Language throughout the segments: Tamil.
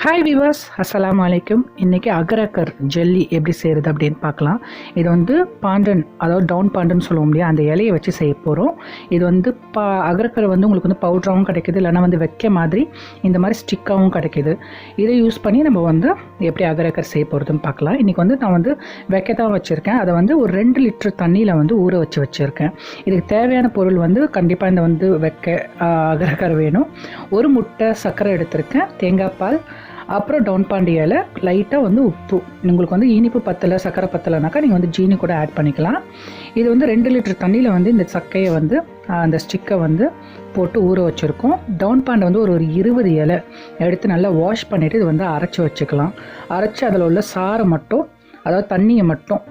ஹாய் விவர்ஸ், அஸ்ஸலாமு அலைக்கும். இன்றைக்கி அகரக்கர் ஜெல்லி எப்படி செய்கிறது அப்படின்னு பார்க்கலாம். இது வந்து பாண்டன், அதாவது டவுன் பாண்டன் சொல்லுவோம் இல்லையா, அந்த இலையை வச்சு செய்ய போகிறோம். இது வந்து அகரக்கர் வந்து உங்களுக்கு வந்து பவுட்ராகவும் கிடைக்கிது, இல்லைனா வந்து வைக்க மாதிரி இந்த மாதிரி ஸ்டிக்காகவும் கிடைக்கிது. இதை யூஸ் பண்ணி நம்ம வந்து எப்படி அகரக்கர் செய்ய போகிறதுன்னு பார்க்கலாம். இன்றைக்கி வந்து நான் வந்து வைக்க தான் வச்சுருக்கேன். அதை வந்து ஒரு 2 லிட்டர் தண்ணியில் வந்து ஊற வச்சுருக்கேன். இதுக்கு தேவையான பொருள் வந்து கண்டிப்பாக இந்த வந்து அகரக்கர் வேணும். ஒரு முட்டை, சர்க்கரை எடுத்திருக்கேன், தேங்காய் பால், அப்புறம் டவுன் பாண்டி இலை, லைட்டாக வந்து உப்பு. உங்களுக்கு வந்து இனிப்பு பத்தலை, சர்க்கரை பத்தலைனாக்கா நீங்கள் வந்து ஜீனி கூட ஆட் பண்ணிக்கலாம். இது வந்து 2 லிட்டர் தண்ணியில் வந்து இந்த சக்கையை வந்து அந்த ஸ்டிக்கை வந்து போட்டு ஊற வச்சுருக்கோம். டவுன் பாண்டை வந்து ஒரு 20 இலை எடுத்து நல்லா வாஷ் பண்ணிவிட்டு இது வந்து அரைச்சி வச்சுக்கலாம். அரைச்சி அதில் உள்ள சாறை மட்டும், அதாவது தண்ணியை மட்டும்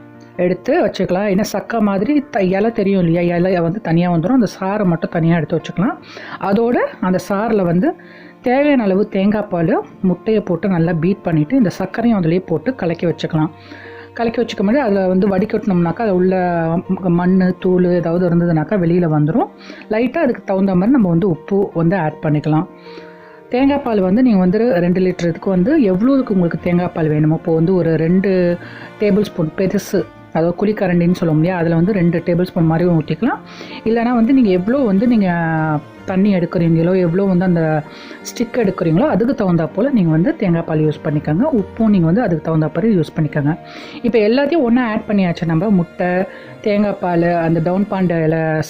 எடுத்து வச்சுக்கலாம். ஏன்னா சக்கை மாதிரி இலை தெரியும் இல்லையா, இலையை வந்து தனியாக வந்துடும். அந்த சாறை மட்டும் தனியாக எடுத்து வச்சுக்கலாம். அதோடு அந்த சாரில் வந்து தேவையான அளவு தேங்காய் பால், முட்டையை போட்டு நல்லா பீட் பண்ணிவிட்டு இந்த சர்க்கரையும் அதிலேயே போட்டு கலக்கி வச்சுக்கலாம். கலக்கி வச்சுக்க மாதிரி அதில் வந்து வடிகட்டினோம்னாக்கா அதில் உள்ள மண், தூள் ஏதாவது இருந்ததுனாக்கா வெளியில் வந்துடும். லைட்டாக அதுக்கு தகுந்த மாதிரி நம்ம வந்து உப்பு வந்து ஆட் பண்ணிக்கலாம். தேங்காய் பால் வந்து நீங்கள் வந்து 2 லிட்டருக்கு வந்து எவ்வளோதுக்கு உங்களுக்கு தேங்காய் பால் வேணுமோ, இப்போ வந்து ஒரு 2 டேபிள் ஸ்பூன் பெருசு, அதாவது குழிக்கரண்டின்னு சொல்லுவோம் இல்லையா, அதில் வந்து 2 டேபிள் ஸ்பூன் மாதிரி ஊற்றிக்கலாம். இல்லைனா வந்து நீங்கள் எவ்வளோ வந்து நீங்கள் தண்ணி எடுக்கிறீங்களோ, எவ்வளோ வந்து அந்த ஸ்டிக் எடுக்கிறீங்களோ அதுக்கு தகுந்தா போல் நீங்கள் வந்து தேங்காய் பால் யூஸ் பண்ணிக்கோங்க. உப்பும் நீங்கள் வந்து அதுக்கு தகுந்த மாதிரி யூஸ் பண்ணிக்கோங்க. இப்போ எல்லாத்தையும் ஒன்றா ஆட் பண்ணியாச்சு. நம்ம முட்டை, தேங்காய் பால், அந்த டவுன் பாண்டை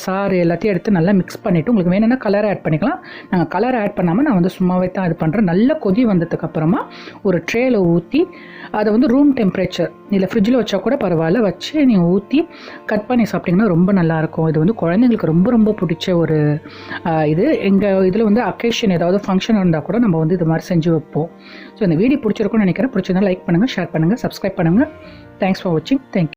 சாறு எல்லாத்தையும் எடுத்து நல்லா மிக்ஸ் பண்ணிவிட்டு, உங்களுக்கு வேணும்னா கலரை ஆட் பண்ணிக்கலாம். நாங்கள் கலரை ஆட் பண்ணாமல் நான் வந்து சும்மாவே தான் இது பண்ணுறேன். நல்லா கொதி வந்ததுக்கப்புறமா ஒரு ட்ரேயில் ஊற்றி அதை வந்து ரூம் டெம்பரேச்சர், இல்லை ஃப்ரிட்ஜில் வச்சா கூட பரவாயில்ல, வச்சு நீங்கள் ஊற்றி கட் பண்ணி சாப்பிட்டிங்கன்னா ரொம்ப நல்லாயிருக்கும். இது வந்து குழந்தைங்களுக்கு ரொம்ப ரொம்ப பிடிச்ச ஒரு இது. எங்கள் இதில் வந்து அக்கேஷன் ஏதாவது ஃபங்க்ஷன் இருந்தால் கூட நம்ம வந்து இது மாதிரி செஞ்சு வைப்போம். ஸோ இந்த வீடியோ பிடிச்சிருக்கும்னு நினைக்கிறேன். பிடிச்சிருந்தா லைக் பண்ணுங்கள், ஷேர் பண்ணுங்கள், சப்ஸ்கிரைப் பண்ணுங்கள். தேங்க்ஸ் ஃபார் வாட்சிங். தேங்க்யூ.